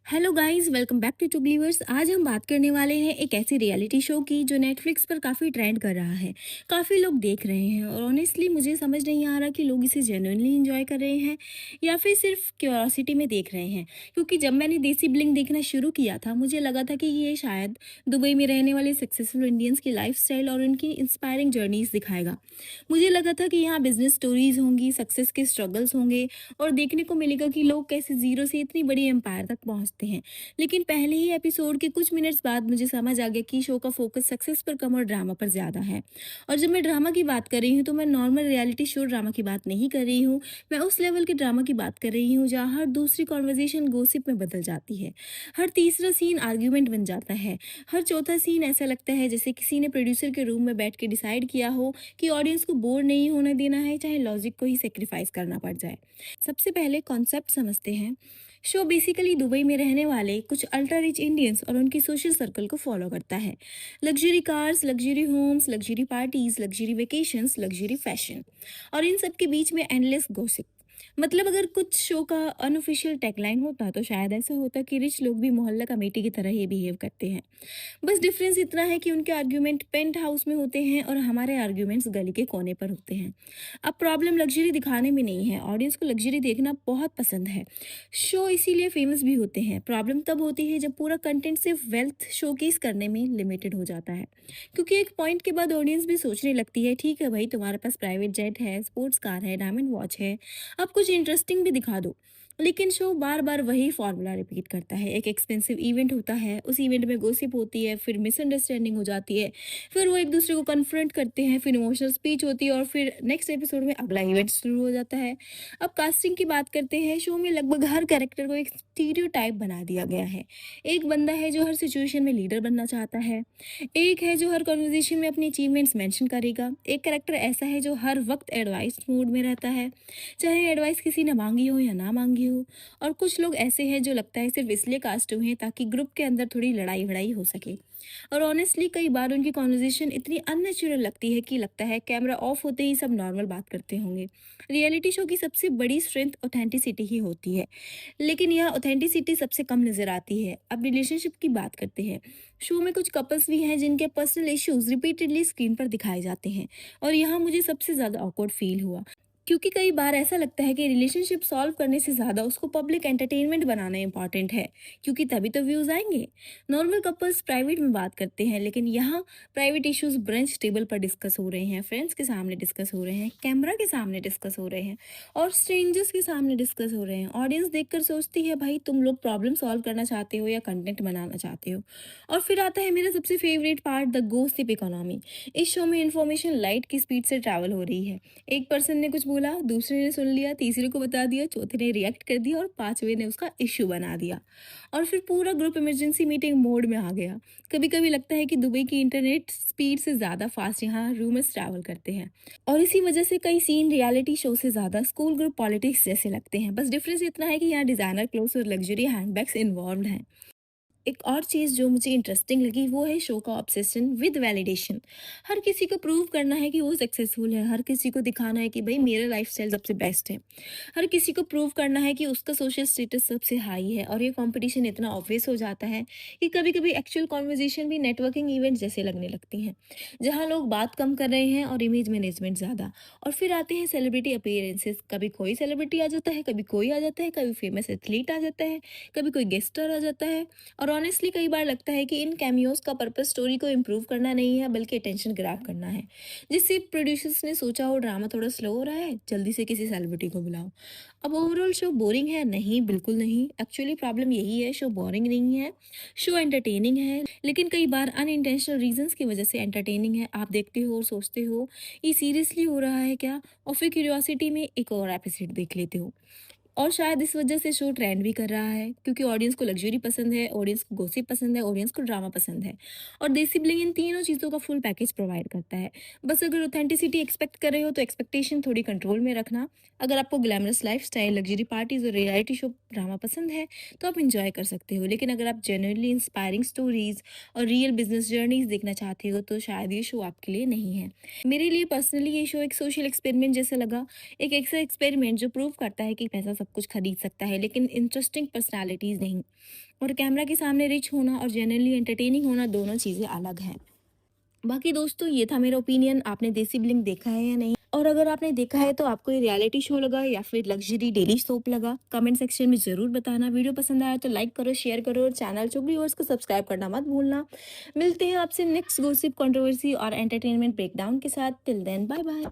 Hello guys, welcome back to Believers. आज हम बात करने वाले हैं एक ऐसी रियलिटी शो की जो नेटफ्लिक्स पर काफ़ी ट्रेंड कर रहा है। काफ़ी लोग देख रहे हैं और ऑनेस्टली मुझे समझ नहीं आ रहा कि लोग इसे जेन्युइनली एंजॉय कर रहे हैं या फिर सिर्फ क्यूरियोसिटी में देख रहे हैं। क्योंकि जब मैंने देसी ब्लिंग देखना शुरू किया था मुझे लगा था कि ये शायद दुबई में रहने वाले सक्सेसफुल इंडियंस की लाइफस्टाइल और उनकी इंस्पायरिंग जर्नीज दिखाएगा। मुझे लगा था कि यहाँ बिजनेस स्टोरीज होंगी, सक्सेस के स्ट्रगल्स होंगे और देखने को मिलेगा कि लोग कैसे जीरो से इतनी बड़ी एम्पायर तक पहुंचते हैं। लेकिन पहले ही एपिसोड के कुछ मिनट्स बाद मुझे समझ आ गया कि शो का फोकस सक्सेस पर कम और ड्रामा पर ज्यादा है। और जब मैं ड्रामा की बात कर रही हूँ तो मैं नॉर्मल रियलिटी शो ड्रामा की बात नहीं कर रही हूँ। मैं उस लेवल के ड्रामा की बात कर रही हूँ जहाँ हर दूसरी कॉन्वर्जेशन गोसिप में बदल जाती है, हर तीसरा सीन आर्ग्यूमेंट बन जाता है, हर चौथा सीन ऐसा लगता है जैसे किसी ने प्रोड्यूसर के रूम में बैठ के डिसाइड किया हो कि ऑडियंस को बोर नहीं होने देना है, चाहे लॉजिक को ही सेक्रीफाइस करना पड़ जाए। सबसे पहले कॉन्सेप्ट समझते हैं। शो बेसिकली दुबई में रहने वाले कुछ अल्ट्रा रिच इंडियंस और उनकी सोशल सर्कल को फॉलो करता है। Luxury cars, luxury homes, luxury parties, luxury vacations, luxury fashion और इन सब के बीच में एंडलेस गॉसिप। मतलब अगर कुछ शो का अनऑफिशियल टैगलाइन होता तो शायद ऐसा होता कि रिच लोग भी मोहल्ला कमेटी की तरह ही बिहेव करते हैं। बस डिफरेंस इतना है कि उनके आर्ग्यूमेंट पेंट हाउस में होते हैं और हमारे आर्ग्यूमेंट्स गली के कोने पर होते हैं। अब प्रॉब्लम लग्जरी दिखाने में नहीं है, ऑडियंस को लग्जरी देखना बहुत पसंद है। शो इसीलिए फेमस भी होते हैं। प्रॉब्लम तब होती है जब पूरा कंटेंट सिर्फ वेल्थ शोकेस करने में लिमिटेड हो जाता है, क्योंकि एक पॉइंट के बाद ऑडियंस भी सोचने लगती है ठीक है भाई, तुम्हारे पास प्राइवेट जेट है, स्पोर्ट्स कार है, डायमंड वॉच है, अब कुछ इंटरेस्टिंग भी दिखा दो। लेकिन शो बार बार वही फॉर्मूला रिपीट करता है। एक एक्सपेंसिव इवेंट होता है, उस इवेंट में गोसिप होती है, फिर मिसअंडरस्टैंडिंग हो जाती है, फिर वो एक दूसरे को कन्फ्रंट करते हैं, फिर इमोशनल स्पीच होती है और फिर नेक्स्ट एपिसोड में अगला इवेंट शुरू हो जाता है। अब कास्टिंग की बात करते हैं। शो में लगभग हर कैरेक्टर को एक स्टीरियोटाइप बना दिया गया है। एक बंदा है जो हर सिचुएशन में लीडर बनना चाहता है, एक है जो हर कॉन्वर्जेशन में अपनी अचीवमेंट्स मेंशन करेगा, एक कैरेक्टर ऐसा है जो हर वक्त एडवाइस मूड में रहता है, चाहे एडवाइस किसी ने मांगी हो या ना मांगी हो। और कुछ लोग ऐसे हैं जो लगता है सिर्फ इसलिए कास्ट हुए हैं ताकि ग्रुप के अंदर थोड़ी लड़ाई वड़ाई हो सके। और ऑनेस्टली कई बार उनकी कॉन्वर्जेशन इतनी अननेचुरल लगती है कि लगता है कैमरा ऑफ होते ही सब नॉर्मल बात करते होंगे। रियलिटी शो की सबसे बड़ी स्ट्रेंथ ऑथेंटिसिटी ही होती है, लेकिन यह ऑथेंटिसिटी सबसे कम नजर आती है। अब रिलेशनशिप की बात करते हैं। शो में कुछ कपल्स भी हैं जिनके पर्सनल इश्यूज रिपीटेडली स्क्रीन पर दिखाए जाते हैं और यहाँ मुझे सबसे ज्यादा ऑकवर्ड फील हुआ, क्योंकि कई बार ऐसा लगता है कि रिलेशनशिप सॉल्व करने से ज़्यादा उसको पब्लिक एंटरटेनमेंट बनाना इंपॉर्टेंट है, क्योंकि तभी तो व्यूज़ आएंगे। नॉर्मल कपल्स प्राइवेट में बात करते हैं, लेकिन यहाँ प्राइवेट इश्यूज ब्रंच टेबल पर डिस्कस हो रहे हैं, फ्रेंड्स के सामने डिस्कस हो रहे हैं, कैमरा के सामने डिस्कस हो रहे हैं और स्ट्रेंजर्स के सामने डिस्कस हो रहे हैं। ऑडियंस देखकर सोचती है भाई तुम लोग प्रॉब्लम सॉल्व करना चाहते हो या कंटेंट बनाना चाहते हो। और फिर आता है मेरा सबसे favourite part, the gossip economy. इस शो में इंफॉर्मेशन लाइट की स्पीड से ट्रैवल हो रही है। एक पर्सन ने कुछ बोला, दूसरे ने सुन लिया, तीसरे को बता दिया, चौथे ने रिएक्ट कर दिया और पांचवे ने उसका इश्यू बना दिया और फिर पूरा ग्रुप इमरजेंसी मीटिंग मोड में आ गया। कभी कभी लगता है कि दुबई की इंटरनेट स्पीड से ज़्यादा फास्ट यहाँ रूमर्स ट्रैवल करते हैं और इसी वजह से कई सीन रियलिटी शो से ज़्यादा स्कूल ग्रुप पॉलिटिक्स जैसे लगते हैं। बस डिफरेंस इतना है कि यहाँ डिज़ाइनर क्लोथ्स और लग्जरी हैंडबैग्स इन्वॉल्व हैं। एक और चीज़ जो मुझे इंटरेस्टिंग लगी वो है शो का ऑब्सेशन विद वैलिडेशन। हर किसी को प्रूव करना है कि वो सक्सेसफुल है, हर किसी को दिखाना है कि भाई मेरा लाइफस्टाइल सबसे बेस्ट है, हर किसी को प्रूव करना है कि उसका सोशल स्टेटस सबसे हाई है। और ये कंपटीशन इतना ऑब्वियस हो जाता है कि कभी कभी एक्चुअल कॉन्वर्जेशन भी नेटवर्किंग इवेंट जैसे लगने लगती हैं, जहाँ लोग बात कम कर रहे हैं और इमेज मैनेजमेंट ज़्यादा। और फिर आते हैं सेलिब्रिटी अपीयरेंसेस। कभी कोई सेलिब्रिटी आ जाता है, कभी कोई आ जाता है, कभी फेमस एथलीट आ जाता है, कभी कोई गेस्टर आ जाता है। और ऑनेस्टली कई बार लगता है कि इन कैमियोज का पर्पस स्टोरी को इम्प्रूव करना नहीं है बल्कि अटेंशन ग्रैब करना है, जिससे प्रोड्यूसर्स ने सोचा हो ड्रामा थोड़ा स्लो हो रहा है, जल्दी से किसी सेलिब्रिटी को बुलाओ। अब ओवरऑल शो बोरिंग है? नहीं, बिल्कुल नहीं। एक्चुअली प्रॉब्लम यही है, शो बोरिंग नहीं है, शो एंटरटेनिंग है, लेकिन कई बार अनइंटेंशनल रीजंस की वजह से एंटरटेनिंग है। आप देखते हो और सोचते हो ये सीरियसली हो रहा है क्या, और फिर क्यूरियोसिटी में एक और एपिसोड देख लेते हो। और शायद इस वजह से शो ट्रेंड भी कर रहा है, क्योंकि ऑडियंस को लग्जरी पसंद है, ऑडियंस को गॉसिप पसंद है, ऑडियंस को ड्रामा पसंद है और देसी ब्लिंग इन तीनों चीज़ों का फुल पैकेज प्रोवाइड करता है। बस अगर ऑथेंटिसिटी एक्सपेक्ट कर रहे हो तो एक्सपेक्टेशन थोड़ी कंट्रोल में रखना। अगर आपको ग्लैमरस लाइफस्टाइल, लग्जरी पार्टीज और रियलिटी शो ड्रामा पसंद है तो आप इंजॉय कर सकते हो, लेकिन अगर आप जेन्युइनली इंस्पायरिंग स्टोरीज और रियल बिजनेस जर्नीज देखना चाहते हो तो शायद ये शो आपके लिए नहीं है। मेरे लिए पर्सनली ये शो एक सोशल एक्सपेरिमेंट जैसा लगा, एक ऐसा एक्सपेरिमेंट जो प्रूव करता है कि पैसा सब कुछ खरीद सकता है, लेकिन इंटरेस्टिंग पर्सनैलिटीज़ नहीं। और कैमरा के सामने रिच होना और जेन्युइनली एंटरटेनिंग होना दोनों चीज़ें अलग हैं। बाकी दोस्तों ये था मेरा ओपिनियन, आपने देसी ब्लिंक देखा है या नहीं? और अगर आपने देखा है तो आपको ये रियलिटी शो लगा या फिर लग्जरी डेली सोप लगा? कमेंट सेक्शन में ज़रूर बताना। वीडियो पसंद आया तो लाइक करो, शेयर करो और चैनल चुगली को सब्सक्राइब करना मत भूलना। मिलते हैं आपसे नेक्स्ट गॉसिप, कंट्रोवर्सी और एंटरटेनमेंट ब्रेकडाउन के साथ। Till then bye bye.